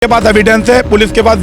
के पास एविडेंस है, पुलिस के पास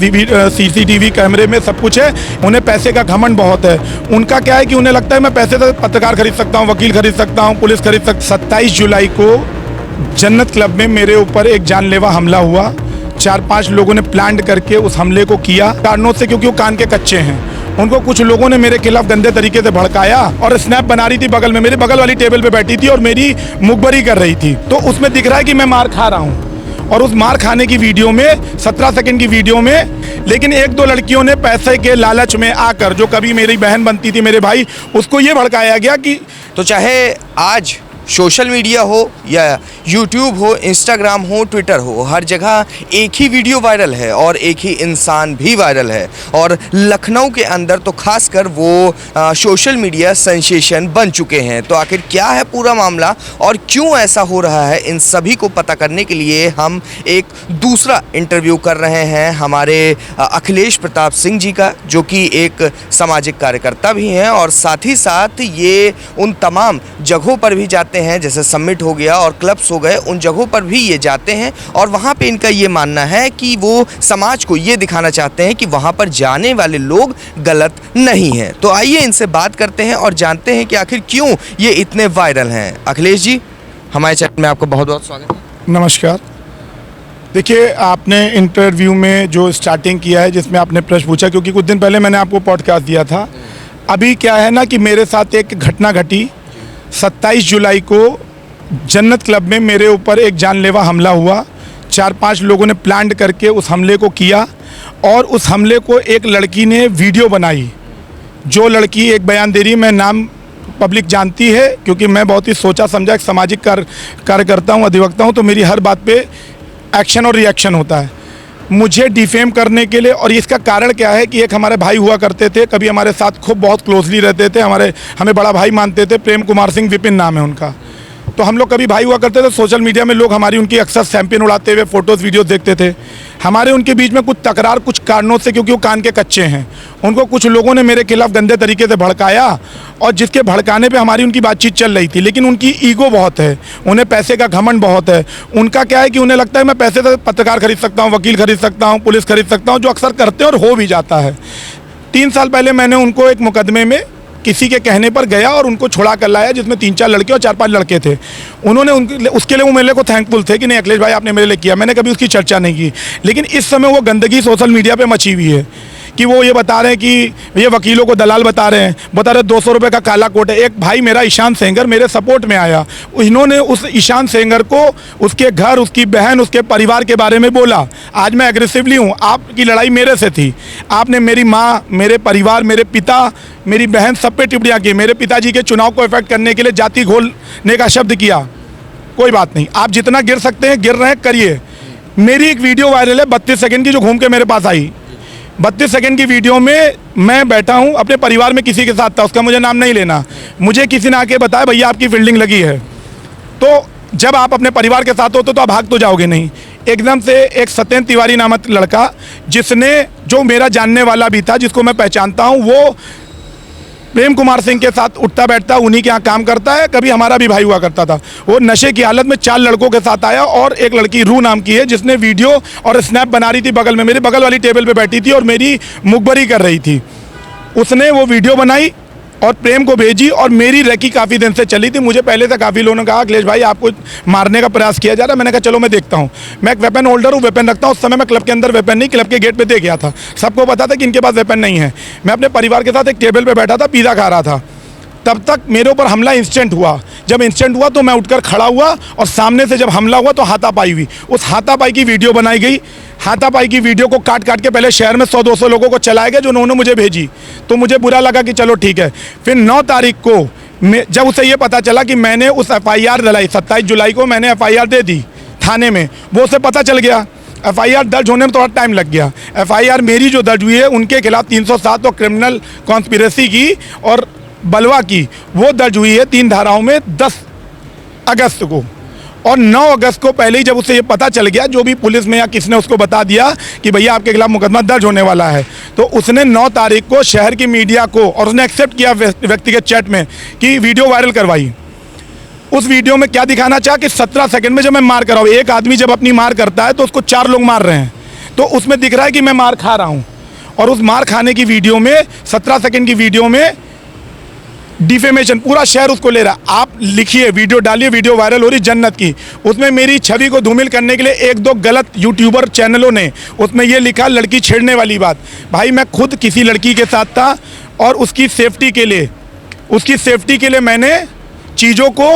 सीसीटीवी कैमरे में सब कुछ है। उन्हें पैसे का घमंड बहुत है। उनका क्या है कि उन्हें लगता है मैं पैसे से पत्रकार खरीद सकता हूँ, वकील खरीद सकता हूँ, पुलिस खरीद सकता। 27 जुलाई को जन्नत क्लब में मेरे ऊपर एक जानलेवा हमला हुआ। 4-5 लोगों ने प्लान करके उस हमले को किया कारणों से, क्योंकि वो कान के कच्चे हैं। उनको कुछ लोगों ने मेरे खिलाफ गंदे तरीके से भड़काया और स्नैप बना रही थी बगल में, मेरे बगल वाली टेबल पे बैठी थी और मेरी मुखबरी कर रही थी। तो उसमें दिख रहा है कि मैं मार खा रहा हूँ और उस मार खाने की वीडियो में 17 सेकंड की वीडियो में, लेकिन 1-2 लड़कियों ने पैसे के लालच में आकर, जो कभी मेरी बहन बनती थी, मेरे भाई, उसको ये भड़काया गया कि तो चाहे आज सोशल मीडिया हो या यूट्यूब हो, इंस्टाग्राम हो, ट्विटर हो, हर जगह एक ही वीडियो वायरल है और एक ही इंसान भी वायरल है। और लखनऊ के अंदर तो खासकर वो सोशल मीडिया सेंसेशन बन चुके हैं। तो आखिर क्या है पूरा मामला और क्यों ऐसा हो रहा है, इन सभी को पता करने के लिए हम एक दूसरा इंटरव्यू कर रहे हैं हमारे अखिलेश प्रताप सिंह जी का, जो कि एक सामाजिक कार्यकर्ता भी हैं और साथ ही साथ ये उन तमाम जगहों पर भी जाते हैं, जैसे समिट हो गया और क्लब्स हो गए, उन जगहों पर भी ये जाते हैं और वहाँ पे इनका ये मानना है कि वो समाज को ये दिखाना चाहते हैं कि वहाँ पर जाने वाले लोग गलत नहीं हैं। तो आइए इनसे बात करते हैं और जानते हैं कि आखिर क्यों ये इतने वायरल हैं। अखिलेश जी, हमारे चैनल में आपका बहुत बहुत स्वागत है। नमस्कार। देखिए, आपने इंटरव्यू में जो स्टार्टिंग किया है, जिसमें आपने प्रश्न पूछा, क्योंकि कुछ दिन पहले मैंने आपको पॉडकास्ट दिया था। अभी क्या है ना कि मेरे साथ एक घटना घटी। 27 जुलाई को जन्नत क्लब में मेरे ऊपर एक जानलेवा हमला हुआ। 4-5 लोगों ने प्लान करके उस हमले को किया और उस हमले को एक लड़की ने वीडियो बनाई। जो लड़की एक बयान दे रही है, मैं नाम पब्लिक जानती है, क्योंकि मैं बहुत ही सोचा समझा एक सामाजिक कार्यकर्ता हूँ, अधिवक्ता हूँ, तो मेरी हर बात पे एक्शन और रिएक्शन होता है। मुझे डिफेम करने के लिए, और इसका कारण क्या है कि एक हमारे भाई हुआ करते थे, कभी हमारे साथ खूब बहुत क्लोजली रहते थे, हमें बड़ा भाई मानते थे, प्रेम कुमार सिंह, विपिन नाम है उनका। तो हम लोग कभी भाई हुआ करते थे। सोशल मीडिया में लोग हमारी उनकी अक्सर सैंपियन उड़ाते हुए फ़ोटोज़ वीडियोस देखते थे। हमारे उनके बीच में कुछ तकरार, कुछ कारणों से, क्योंकि वो कान के कच्चे हैं, उनको कुछ लोगों ने मेरे खिलाफ गंदे तरीके से भड़काया और जिसके भड़काने पे हमारी उनकी बातचीत चल रही थी। लेकिन उनकी ईगो बहुत है, उन्हें पैसे का घमंड बहुत है। उनका क्या है कि उन्हें लगता है मैं पैसे से पत्रकार खरीद सकता हूँ, वकील खरीद सकता हूँ, पुलिस खरीद सकता हूँ, जो अक्सर करते हैं और हो भी जाता है। 3 साल पहले मैंने उनको एक मुकदमे में किसी के कहने पर गया और उनको छुड़ा कर लाया, जिसमें 3-4 लड़के और 4-5 लड़के थे। उन्होंने उसके लिए वो मेरे को थैंकफुल थे कि नहीं अखिलेश भाई, आपने मेरे लिए किया। मैंने कभी उसकी चर्चा नहीं की। लेकिन इस समय वो गंदगी सोशल मीडिया पे मची हुई है कि वो ये बता रहे हैं कि ये वकीलों को दलाल बता रहे हैं, 200 रुपये का काला कोट है। एक भाई मेरा ईशान सेंगर मेरे सपोर्ट में आया, इन्होंने उस ईशान सेंगर को, उसके घर, उसकी बहन, उसके परिवार के बारे में बोला। आज मैं एग्रेसिवली हूँ, आपकी लड़ाई मेरे से थी। आपने मेरी माँ, मेरे परिवार, मेरे पिता, मेरी बहन, सब पे टिप्पणियाँ की। मेरे पिताजी के चुनाव को इफेक्ट करने के लिए जाति घोलने का शब्द किया। कोई बात नहीं, आप जितना गिर सकते हैं गिर रहे हैं, करिए। मेरी एक वीडियो वायरल है 32 सेकंड की, जो घूम के मेरे पास आई। 32 सेकंड की वीडियो में मैं बैठा हूँ, अपने परिवार में किसी के साथ था, उसका मुझे नाम नहीं लेना। मुझे किसी ने आके बताया भैया आपकी फील्डिंग लगी है। तो जब आप अपने परिवार के साथ होते तो आप भाग तो जाओगे नहीं। एकदम से एक सत्येंद्र तिवारी नामक लड़का, जिसने, जो मेरा जानने वाला भी था, जिसको मैं पहचानता हूँ, वो प्रेम कुमार सिंह के साथ उठता बैठता, उन्हीं के यहाँ काम करता है, कभी हमारा भी भाई हुआ करता था। वो नशे की हालत में 4 लड़कों के साथ आया और एक लड़की रू नाम की है, जिसने वीडियो और स्नैप बना रही थी बगल में, मेरे बगल वाली टेबल पे बैठी थी और मेरी मुखबरी कर रही थी। उसने वो वीडियो बनाई और प्रेम को भेजी और मेरी रैकी काफ़ी दिन से चली थी। मुझे पहले से काफ़ी लोगों ने कहा अखिलेश भाई आपको मारने का प्रयास किया जा रहा है। मैंने कहा चलो मैं देखता हूँ। मैं एक वेपन होल्डर हूँ, वेपन रखता हूँ। उस समय मैं क्लब के अंदर वेपन नहीं, क्लब के गेट पे दे गया था। सबको पता था कि इनके पास वेपन नहीं है। मैं अपने परिवार के साथ एक टेबल पर बैठा था, पिज़्ज़ा खा रहा था। तब तक मेरे ऊपर हमला इंस्टेंट हुआ। जब इंस्टेंट हुआ तो मैं उठकर खड़ा हुआ और सामने से जब हमला हुआ तो हाथापाई हुई। उस हाथापाई की वीडियो बनाई गई। हाथापाई की वीडियो को काट के पहले शहर में 100-200 लोगों को चलाया गया, जो उन्होंने मुझे भेजी। तो मुझे बुरा लगा कि चलो ठीक है। फिर 9 तारीख को जब उसे ये पता चला कि मैंने उस FIR डलाई, 27 जुलाई को मैंने FIR दे दी थाने में, वो उसे पता चल गया। FIR दर्ज होने में थोड़ा टाइम लग गया। FIR मेरी जो दर्ज हुई है उनके खिलाफ 307 और क्रिमिनल कॉन्स्पिरेसी की और बलवा की, वो दर्ज हुई है 3 धाराओं में 10 अगस्त को। और 9 अगस्त को पहले ही जब उसे ये पता चल गया, जो भी पुलिस में या किसने उसको बता दिया कि भैया आपके खिलाफ मुकदमा दर्ज होने वाला है, तो उसने 9 तारीख को शहर की मीडिया को, और उसने एक्सेप्ट किया व्यक्तिगत चैट में कि वीडियो वायरल करवाई। उस वीडियो में क्या दिखाना चाहा कि 17 सेकंड में जब मैं मार कर रहा हूँ, एक आदमी जब अपनी मार करता है तो उसको 4 लोग मार रहे हैं। तो उसमें दिख रहा है कि मैं मार खा रहा हूँ, और उस मार खाने की वीडियो में 17 सेकंड की वीडियो में डिफेमेशन पूरा शहर उसको ले रहा। आप लिखिए, वीडियो डालिए, वीडियो वायरल हो रही जन्नत की, उसमें मेरी छवि को धूमिल करने के लिए एक दो गलत यूट्यूबर चैनलों ने उसमें ये लिखा लड़की छेड़ने वाली बात। भाई मैं खुद किसी लड़की के साथ था और उसकी सेफ्टी के लिए मैंने चीज़ों को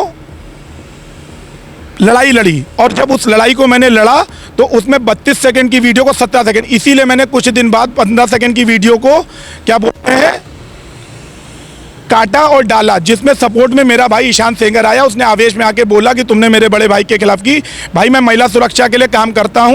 लड़ाई लड़ी, और जब उस लड़ाई को मैंने लड़ा तो उसमें 32 सेकंड की वीडियो को 17 सेकंड, इसीलिए मैंने कुछ दिन बाद 15 सेकंड की वीडियो को क्या बोलते हैं काटा और डाला, जिसमें सपोर्ट में मेरा भाई ईशान सेंगर आया। उसने आवेश में आके बोला कि तुमने मेरे बड़े भाई के खिलाफ की। भाई मैं महिला सुरक्षा के लिए काम कर रहा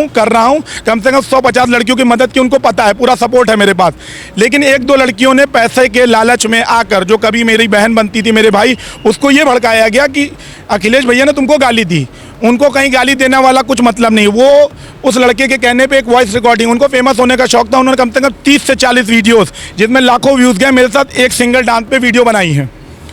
हूँ, कम से कम 150 लड़कियों की मदद की, उनको पता है, पूरा सपोर्ट है मेरे पास। लेकिन एक दो लड़कियों ने पैसे के लालच में आकर, जो कभी मेरी बहन बनती थी, मेरे भाई, उसको ये भड़काया गया कि अखिलेश भैया ने तुमको गाली दी। उनको कहीं गाली देने वाला कुछ मतलब नहीं, वो उस लड़के के कहने पे एक वॉइस रिकॉर्डिंग, उनको फेमस होने का शौक था, उन्होंने कम से कम 30 से 40 वीडियोस जिसमें लाखों व्यूज़ गए, मेरे साथ एक सिंगल डांस पे वीडियो बनाई है,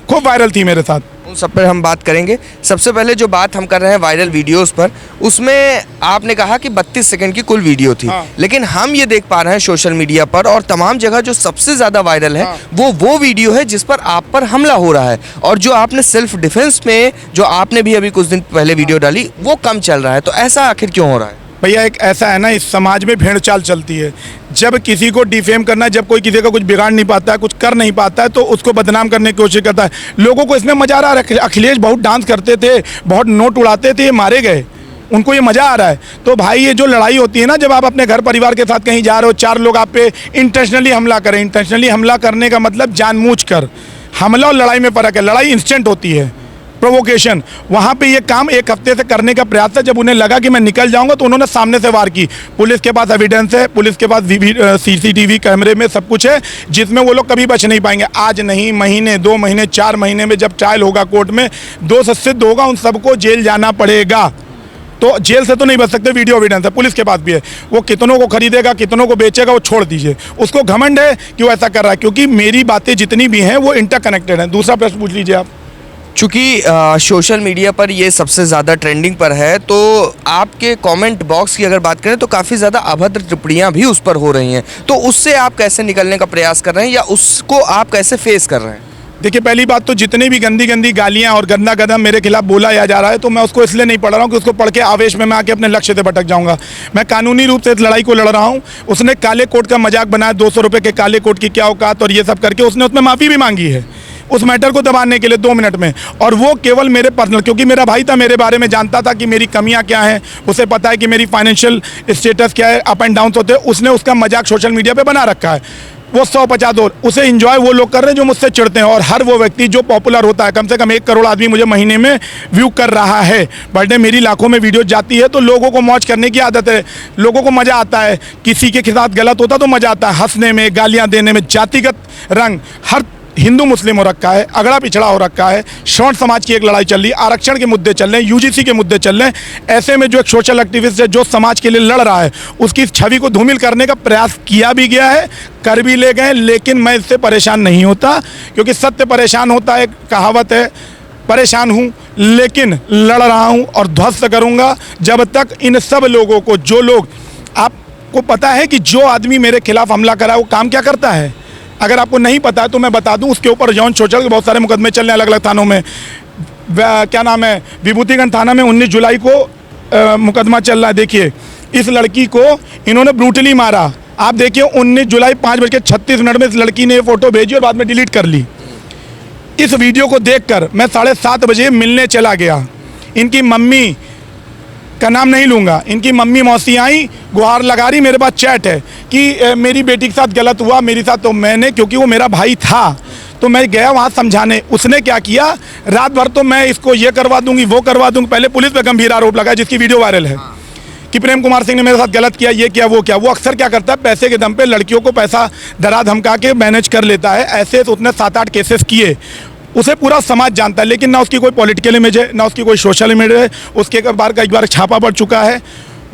खूब वायरल थी मेरे साथ। उन सब पर हम बात करेंगे। सबसे पहले जो बात हम कर रहे हैं वायरल वीडियोस पर, उसमें आपने कहा कि 32 सेकंड की कुल वीडियो थी। हाँ। लेकिन हम ये देख पा रहे हैं सोशल मीडिया पर और तमाम जगह जो सबसे ज़्यादा वायरल है, हाँ। वो वीडियो है जिस पर आप पर हमला हो रहा है, और जो आपने सेल्फ डिफेंस में जो आपने भी अभी कुछ दिन पहले वीडियो डाली वो कम चल रहा है। तो ऐसा आखिर क्यों हो रहा है? भैया एक ऐसा है ना, इस समाज में भेड़ चाल चलती है। जब किसी को डिफेम करना है, जब कोई किसी का कुछ बिगाड़ नहीं पाता है, कुछ कर नहीं पाता है, तो उसको बदनाम करने की कोशिश करता है। लोगों को इसमें मजा आ रहा है। अखिलेश बहुत डांस करते थे, बहुत नोट उड़ाते थे, मारे गए, उनको ये मज़ा आ रहा है। तो भाई ये जो लड़ाई होती है ना, जब आप अपने घर परिवार के साथ कहीं जा रहे हो, 4 लोग आप पे इंटेंशनली हमला करें, इंटेंशनली हमला करने का मतलब जानबूझकर। हमला और लड़ाई में फ़र्क है। लड़ाई इंस्टेंट होती है, प्रोवोकेशन। वहाँ पे ये काम 1 हफ्ते से करने का प्रयास था। जब उन्हें लगा कि मैं निकल जाऊंगा तो उन्होंने सामने से वार की। पुलिस के पास एविडेंस है, पुलिस के पास CCTV कैमरे में सब कुछ है, जिसमें वो लोग कभी बच नहीं पाएंगे। आज नहीं, महीने, 2 महीने, 4 महीने में जब ट्रायल होगा कोर्ट में, 2 से सिद्ध होगा, उन सबको जेल जाना पड़ेगा। तो जेल से तो नहीं बच सकते, वीडियो एविडेंस है, पुलिस के पास भी है। वो कितनों को खरीदेगा, कितनों को बेचेगा, वो छोड़ दीजिए। उसको घमंड है कि वो ऐसा कर रहा है, क्योंकि मेरी बातें जितनी भी हैं वो इंटरकनेक्टेड हैं। दूसरा प्रश्न पूछ लीजिए आप। चूँकि सोशल मीडिया पर ये सबसे ज़्यादा ट्रेंडिंग पर है, तो आपके कमेंट बॉक्स की अगर बात करें तो काफ़ी ज़्यादा अभद्र टिप्पणियाँ भी उस पर हो रही हैं। तो उससे आप कैसे निकलने का प्रयास कर रहे हैं, या उसको आप कैसे फेस कर रहे हैं? देखिए, पहली बात तो जितनी भी गंदी गंदी गालियां और गंदा गदम मेरे खिलाफ बोला जा रहा है, तो मैं उसको इसलिए नहीं पढ़ रहा हूँ कि उसको पढ़ के आवेश में मैं आके अपने लक्ष्य से भटक जाऊंगा। मैं कानूनी रूप से इस लड़ाई को लड़ रहा हूँ। उसने काले कोट का मजाक बनाया, 200 रुपये के काले कोट की क्या औकात, और ये सब करके उसने उसमें माफ़ी भी मांगी है उस मैटर को दबाने के लिए 2 मिनट में। और वो केवल मेरे पर्सनल, क्योंकि मेरा भाई था, मेरे बारे में जानता था कि मेरी कमियां क्या हैं, उसे पता है कि मेरी फाइनेंशियल स्टेटस क्या है, अप एंड डाउन होते हैं। उसने उसका मजाक सोशल मीडिया पे बना रखा है। वो 150 और उसे एंजॉय वो लोग कर रहे हैं जो मुझसे चिढ़ते हैं। और हर वो व्यक्ति जो पॉपुलर होता है, कम से कम 1 करोड़ आदमी मुझे महीने में व्यू कर रहा है, बर्थडे मेरी लाखों में वीडियो जाती है, तो लोगों को मौज करने की आदत है। लोगों को मज़ा आता है, किसी के साथ गलत होता तो मज़ा आता है, हंसने में, गालियाँ देने में। जातिगत रंग हर हिंदू मुस्लिम हो रखा है, अगड़ा पिछड़ा हो रखा है। श्रवण समाज की एक लड़ाई चल रही है, आरक्षण के मुद्दे चल रहे हैं, UGC के मुद्दे चल रहे हैं। ऐसे में जो एक सोशल एक्टिविस्ट है, जो समाज के लिए लड़ रहा है, उसकी छवि को धूमिल करने का प्रयास किया भी गया है, कर भी ले गए। लेकिन मैं इससे परेशान नहीं होता, क्योंकि सत्य परेशान होता है, कहावत है। परेशान हूँ लेकिन लड़ रहा हूँ और ध्वस्त करूँगा जब तक इन सब लोगों को, जो लोग, आपको पता है कि जो आदमी मेरे खिलाफ हमला करा वो काम क्या करता है? अगर आपको नहीं पता है तो मैं बता दूं। उसके ऊपर यौन शोषण के बहुत सारे मुकदमे चल रहे हैं अलग अलग थानों में। क्या नाम है, विभूतिगंज थाना में 19 जुलाई को मुकदमा चल रहा है। देखिए, इस लड़की को इन्होंने ब्रूटली मारा। आप देखिए, 19 जुलाई 5:36 में इस लड़की ने फोटो भेजी और बाद में डिलीट कर ली। इस वीडियो को देखकर मैं 7:30 बजे मिलने चला गया। इनकी मम्मी का नाम नहीं लूँगा, इनकी मम्मी मौसी आई, गुहार लगा रही। मेरे पास चैट है कि मेरी बेटी के साथ गलत हुआ मेरे साथ, तो मैंने, क्योंकि वो मेरा भाई था, तो मैं गया वहाँ समझाने। उसने क्या किया, रात भर तो मैं इसको ये करवा दूंगी, वो करवा दूंगी। पहले पुलिस पे गंभीर आरोप लगा, जिसकी वीडियो वायरल है, कि प्रेम कुमार सिंह ने मेरे साथ गलत किया, ये किया, वो किया। वो अक्सर क्या करता है, पैसे के दम पे लड़कियों को पैसा डरा धमका के मैनेज कर लेता है। ऐसे तो उसने 7-8 केसेस किए। उसे पूरा समाज जानता है, लेकिन ना उसकी कोई पॉलिटिकल इमेज है, ना उसकी कोई सोशल इमेज है। उसके एक बार छापा पड़ चुका है।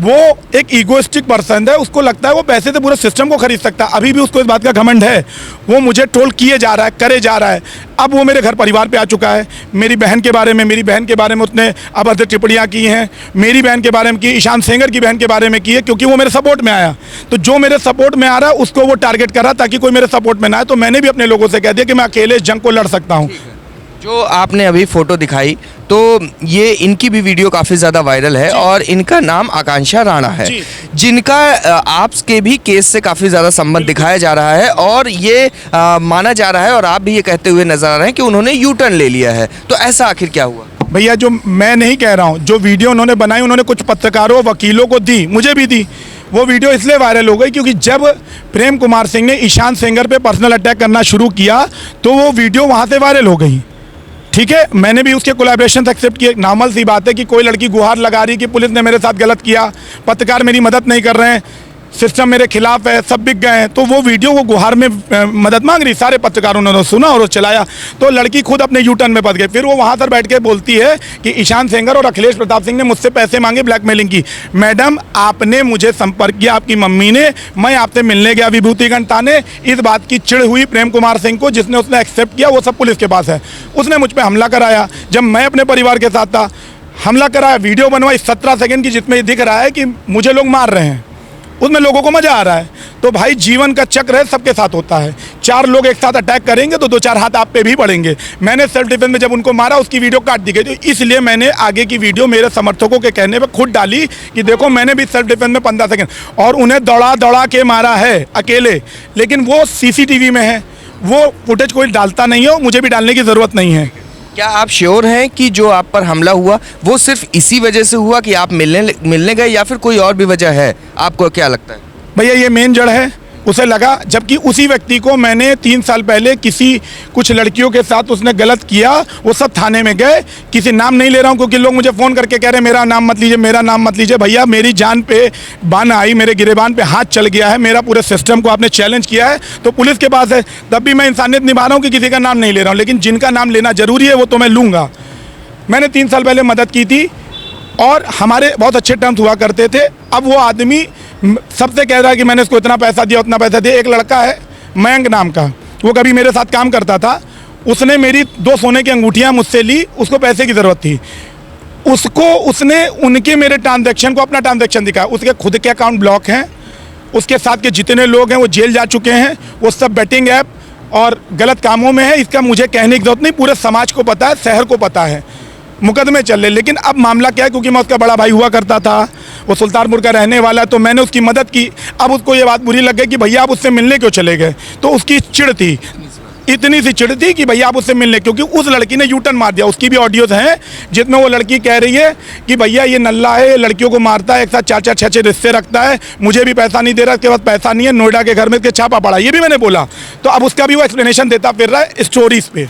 वो एक ईगोइस्टिक पर्सन है, उसको लगता है वो पैसे से पूरे सिस्टम को खरीद सकता है। अभी भी उसको इस बात का घमंड है, वो मुझे ट्रोल किए जा रहा है, करे जा रहा है। अब वो मेरे घर परिवार पे आ चुका है, मेरी बहन के बारे में उसने अभद्र टिप्पणियाँ की हैं, मेरी बहन के बारे में की, ईशान सेंगर की बहन के बारे में की है, क्योंकि वो मेरे सपोर्ट में आया। तो जो मेरे सपोर्ट में आ रहा है उसको वो टारगेट कर रहा ताकि कोई मेरे सपोर्ट में ना आए। तो मैंने भी अपने लोगों से कह दिया कि मैं अकेले इस जंग को लड़ सकता हूँ। जो आपने अभी फ़ोटो दिखाई, तो ये इनकी भी वीडियो काफ़ी ज़्यादा वायरल है और इनका नाम आकांक्षा राणा है, जिनका आपके भी केस से काफ़ी ज़्यादा संबंध दिखाया जा रहा है और ये माना जा रहा है और आप भी ये कहते हुए नजर आ रहे हैं कि उन्होंने यू टर्न ले लिया है। तो ऐसा आखिर क्या हुआ? भैया, जो मैं नहीं कह रहा हूँ, जो वीडियो उन्होंने बनाई उन्होंने कुछ पत्रकारों वकीलों को दी, मुझे भी दी। वो वीडियो इसलिए वायरल हो गई क्योंकि जब प्रेम कुमार सिंह ने ईशान सेंगर पे पर्सनल अटैक करना शुरू किया तो वो वीडियो वहाँ से वायरल हो गई। ठीक है, मैंने भी उसके कोलैबोरेशन एक्सेप्ट किए। नॉर्मल सी बात है कि कोई लड़की गुहार लगा रही कि पुलिस ने मेरे साथ गलत किया, पत्रकार मेरी मदद नहीं कर रहे हैं, सिस्टम मेरे खिलाफ है, सब बिक गए हैं। तो वो वीडियो वो गुहार में मदद मांग रही, सारे पत्रकारों ने सुना और वो चलाया। तो लड़की खुद अपने यू टर्न में फंस गई। फिर वो वहाँ पर बैठ के बोलती है कि ईशान सेंगर और अखिलेश प्रताप सिंह ने मुझसे पैसे मांगे, ब्लैकमेलिंग की। मैडम, आपने मुझे संपर्क किया, आपकी मम्मी ने, मैं आपसे मिलने गया विभूतिगढ़ थाने। इस बात की चिढ़ हुई प्रेम कुमार सिंह को, जिसने उसने एक्सेप्ट किया, वो सब पुलिस के पास है। उसने मुझ पर हमला कराया जब मैं अपने परिवार के साथ था, हमला कराया, वीडियो बनवाई 17 सेकंड की, जिसमें दिख रहा है कि मुझे लोग मार रहे हैं, उसमें लोगों को मजा आ रहा है। तो भाई, जीवन का चक्र है, सबके साथ होता है। 4 लोग एक साथ अटैक करेंगे तो 2-4 हाथ आप पे भी पड़ेंगे। मैंने सेल्फ डिफेंस में जब उनको मारा, उसकी वीडियो काट दी गई। तो इसलिए मैंने आगे की वीडियो मेरे समर्थकों के कहने पे खुद डाली कि देखो, मैंने भी सेल्फ डिफेंस में 15 सेकंड, और उन्हें दौड़ा दौड़ा के मारा है अकेले। लेकिन वो सीसीटीवी में है, वो फुटेज कोई डालता नहीं है और मुझे भी डालने की ज़रूरत नहीं है। क्या आप श्योर हैं कि जो आप पर हमला हुआ वो सिर्फ इसी वजह से हुआ कि आप मिलने गए, या फिर कोई और भी वजह है? आपको क्या लगता है? भैया, ये मेन जड़ है, उसे लगा। जबकि उसी व्यक्ति को मैंने 3 साल पहले कुछ लड़कियों के साथ उसने गलत किया, वो सब थाने में गए। किसी नाम नहीं ले रहा हूँ क्योंकि लोग मुझे फ़ोन करके कह रहे हैं मेरा नाम मत लीजिए, मेरा नाम मत लीजिए। भैया, मेरी जान पे बान आई, मेरे गिरेबान पे हाथ चल गया है, मेरा पूरे सिस्टम को आपने चैलेंज किया है तो पुलिस के पास है। तब भी मैं इंसानियत निभा रहा हूँ कि किसी का नाम नहीं ले रहा हूँ, लेकिन जिनका नाम लेना ज़रूरी है वो तो मैं लूँगा। मैंने 3 साल पहले मदद की थी और हमारे बहुत अच्छे टर्म्स हुआ करते थे। अब वो आदमी सबसे कह रहा है कि मैंने इसको इतना पैसा दिया, उतना पैसा दिया। एक लड़का है मयंक नाम का, वो कभी मेरे साथ काम करता था, उसने मेरी 2 सोने की अंगूठियां मुझसे ली, उसको पैसे की ज़रूरत थी। उसने उनके मेरे ट्रांजैक्शन को अपना ट्रांजैक्शन दिखाया। उसके खुद के अकाउंट ब्लॉक हैं, उसके साथ के जितने लोग हैं वो जेल जा चुके हैं, वो सब बेटिंग ऐप और गलत कामों में है। इसका मुझे कहने की जरूरत नहीं, पूरे समाज को पता है, शहर को पता है, मुकदमे चल रहे। लेकिन अब मामला क्या है, क्योंकि मैं उसका बड़ा भाई हुआ करता था, वो सुल्तानपुर का रहने वाला, तो मैंने उसकी मदद की। अब उसको ये बात बुरी लग गई कि भैया आप उससे मिलने क्यों चले गए। तो उसकी चिढ़ थी, इतनी सी चिढ़ थी कि भैया आप उससे मिलने, क्योंकि उस लड़की ने यू टर्न मार दिया। उसकी भी ऑडियोज हैं जिसमें वो लड़की कह रही है कि भैया ये नल्ला है, लड़कियों को मारता है, एक साथ 4-4 6-6 रिश्ते रखता है, मुझे भी पैसा नहीं दे रहा, इसके पास पैसा नहीं है, नोएडा के घर में इसके छापा पड़ा, ये भी मैंने बोला। तो अब उसका भी वो एक्सप्लेनेशन देता फिर रहा है स्टोरीज पे।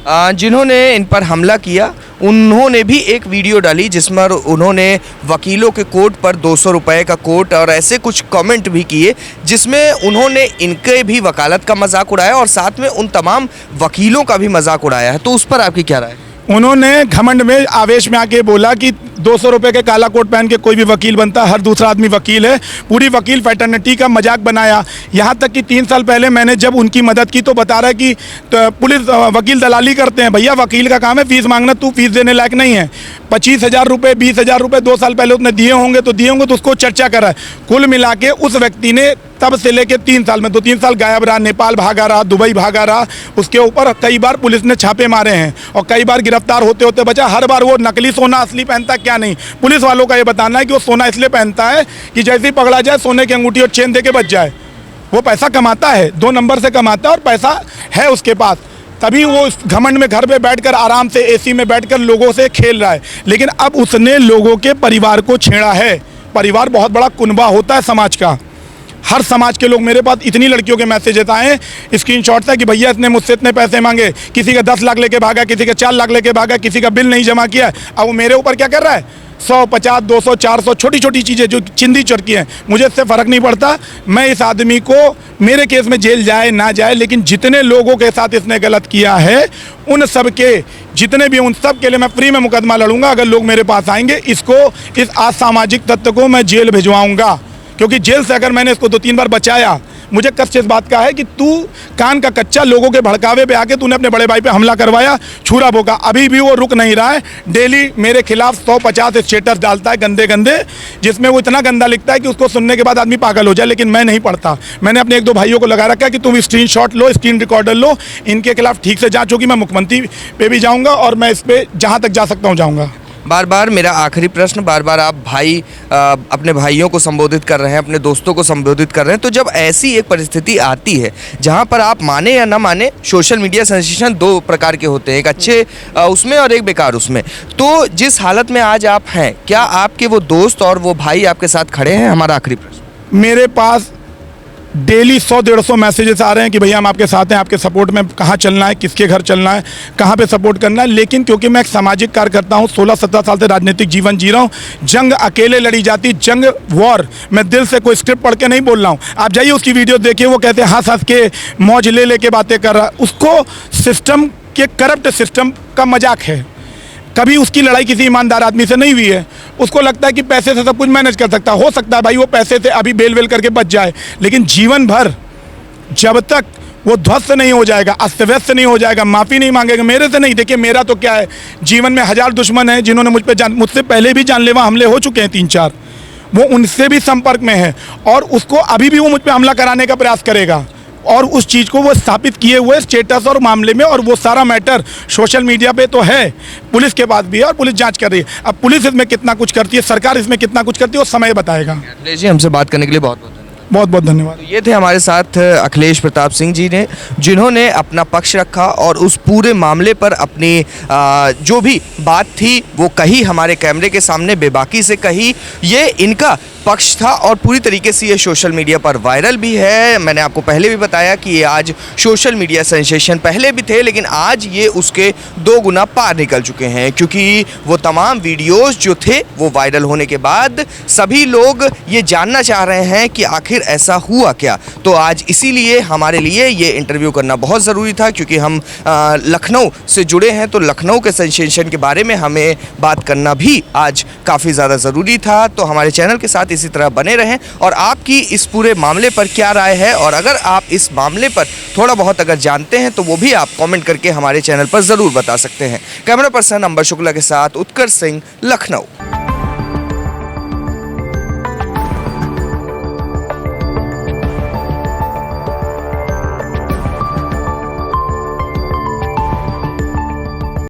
जिन्होंने इन पर हमला किया उन्होंने भी एक वीडियो डाली जिसमें उन्होंने वकीलों के कोर्ट पर 200 रुपये का कोर्ट और ऐसे कुछ कमेंट भी किए, जिसमें उन्होंने इनके भी वकालत का मजाक उड़ाया और साथ में उन तमाम वकीलों का भी मजाक उड़ाया है। तो उस पर आपकी क्या राय है? उन्होंने घमंड में आवेश में आके बोला कि 200 रुपये के काला कोट पहन के कोई भी वकील बनता, हर दूसरा आदमी वकील है। पूरी वकील फैटर्निटी का मजाक बनाया। यहाँ तक कि 3 साल पहले मैंने जब उनकी मदद की तो बता रहा है कि तो पुलिस वकील दलाली करते हैं। भैया, वकील का काम है फीस मांगना, तू फीस देने लायक नहीं है। 25,000 रुपये 20,000 रुपये 2 साल पहले उसने दिए होंगे तो उसको चर्चा कर रहा है। कुल मिला के उस व्यक्ति ने तब से लेके 3 साल में 2-3 साल गायब रहा, नेपाल भागा रहा, दुबई भागा रहा। उसके ऊपर कई बार पुलिस ने छापे मारे हैं और कई बार गिरफ्तार होते होते बचा। हर बार वो नकली सोना असली पहनता क्या नहीं, पुलिस वालों का ये बताना है कि वो सोना इसलिए पहनता है कि जैसे ही पकड़ा जाए सोने की अंगूठी और चेन दे के बच जाए। वो पैसा कमाता है, 2 नंबर से कमाता है और पैसा है उसके पास, तभी वो घमंड में घर पे बैठकर आराम से एसी में बैठकर लोगों से खेल रहा है। लेकिन अब उसने लोगों के परिवार को छेड़ा है। परिवार बहुत बड़ा कुनबा होता है समाज का। हर समाज के लोग, मेरे पास इतनी लड़कियों के मैसेजेस आए, स्क्रीनशॉट्स है कि भैया इसने मुझसे इतने पैसे मांगे, किसी का 10 लाख लेके भागा, किसी का 4 लाख लेके भागा, किसी का बिल नहीं जमा किया। अब वो मेरे ऊपर क्या कर रहा है, 100, 50, 200, 400 छोटी छोटी चीज़ें जो चिंदी चुरकी हैं, मुझे इससे फ़र्क नहीं पड़ता। मैं इस आदमी को, मेरे केस में जेल जाए ना जाए, लेकिन जितने लोगों के साथ इसने गलत किया है उन सब के, जितने भी उन सब के लिए मैं फ्री में मुकदमा लड़ूंगा। अगर लोग मेरे पास आएंगे, इसको, इस असामाजिक तत्व को मैं जेल भिजवाऊंगा, क्योंकि जेल से अगर मैंने इसको 2-3 बार बचाया, मुझे कष्ट इस बात का है कि तू कान का कच्चा, लोगों के भड़कावे पे आके तूने अपने बड़े भाई पे हमला करवाया, छुरा भोंका, अभी भी वो रुक नहीं रहा है। डेली मेरे खिलाफ 150 स्टेटस डालता है गंदे गंदे, जिसमें वो इतना गंदा लिखता है कि उसको सुनने के बाद आदमी पागल हो जाए, लेकिन मैं नहीं पढ़ता। मैंने अपने 1-2 भाइयों को लगा रखा है कि तुम स्क्रीनशॉट लो, स्क्रीन रिकॉर्डर लो, इनके खिलाफ ठीक से जांच होगी। मैं मुख्यमंत्री पे भी जाऊँगा और मैं इस पर जहाँ तक जा सकता हूँ जाऊँगा। बार बार मेरा आखिरी प्रश्न, बार बार आप भाई अपने भाइयों को संबोधित कर रहे हैं, अपने दोस्तों को संबोधित कर रहे हैं, तो जब ऐसी एक परिस्थिति आती है जहां पर आप माने या ना माने, सोशल मीडिया सेंसेशन 2 प्रकार के होते हैं, एक अच्छे उसमें और एक बेकार उसमें। तो जिस हालत में आज आप हैं, क्या आपके वो दोस्त और वो भाई आपके साथ खड़े हैं? हमारा आखिरी प्रश्न। मेरे पास डेली 100-150 मैसेजेस आ रहे हैं कि भैया हम आपके साथ हैं, आपके सपोर्ट में, कहाँ चलना है, किसके घर चलना है, कहाँ पे सपोर्ट करना है। लेकिन क्योंकि मैं एक सामाजिक कार्यकर्ता हूँ, 16-17 साल से राजनीतिक जीवन जी रहा हूँ, जंग अकेले लड़ी जाती, जंग वॉर, मैं दिल से कोई स्क्रिप्ट पढ़ के नहीं बोल रहा हूँ। आप जाइए उसकी वीडियो देखिए, वो कहते हैं हंस हंस के, मौज ले ले के बातें कर रहा है। उसको सिस्टम के, करप्ट सिस्टम का मजाक है। कभी उसकी लड़ाई किसी ईमानदार आदमी से नहीं हुई है। उसको लगता है कि पैसे से सब कुछ मैनेज कर सकता है। हो सकता है भाई वो पैसे से अभी बेल वेल करके बच जाए, लेकिन जीवन भर जब तक वो ध्वस्त नहीं हो जाएगा, अस्त व्यस्त नहीं हो जाएगा, माफ़ी नहीं मांगेगा, मेरे से नहीं। देखिए मेरा तो क्या है, जीवन में 1000 दुश्मन हैं जिन्होंने मुझसे पहले भी जानलेवा हमले हो चुके हैं 3-4, वो उनसे भी संपर्क में है और उसको अभी भी वो मुझ पर हमला कराने का प्रयास करेगा। और उस चीज़ को वो स्थापित किए हुए स्टेटस और मामले में, और वो सारा मैटर सोशल मीडिया पे तो है, पुलिस के पास भी है और पुलिस जांच कर रही है। अब पुलिस इसमें कितना कुछ करती है, सरकार इसमें कितना कुछ करती है, वो समय बताएगा। अखिलेश जी, हमसे बात करने के लिए बहुत बहुत बहुत बहुत धन्यवाद। ये थे हमारे साथ अखिलेश प्रताप सिंह जी ने, जिन्होंने अपना पक्ष रखा और उस पूरे मामले पर अपनी जो भी बात थी वो कही, हमारे कैमरे के सामने बेबाकी से कही। ये इनका पक्ष था और पूरी तरीके से ये सोशल मीडिया पर वायरल भी है। मैंने आपको पहले भी बताया कि ये आज सोशल मीडिया सेंसेशन पहले भी थे, लेकिन आज ये उसके 2 गुना पार निकल चुके हैं, क्योंकि वो तमाम वीडियोस जो थे वो वायरल होने के बाद सभी लोग ये जानना चाह रहे हैं कि आखिर ऐसा हुआ क्या। तो आज इसीलिए हमारे लिए ये इंटरव्यू करना बहुत ज़रूरी था, क्योंकि हम लखनऊ से जुड़े हैं, तो लखनऊ के सेंसेशन के बारे में हमें बात करना भी आज काफ़ी ज़्यादा ज़रूरी था। तो हमारे चैनल के साथ इसी तरह बने रहें और आपकी इस पूरे मामले पर क्या राय है, और अगर आप इस मामले पर थोड़ा बहुत अगर जानते हैं तो वो भी आप कमेंट करके हमारे चैनल पर ज़रूर बता सकते हैं। कैमरा पर्सन अंबर शुक्ला के साथ उत्कर्ष सिंह, लखनऊ।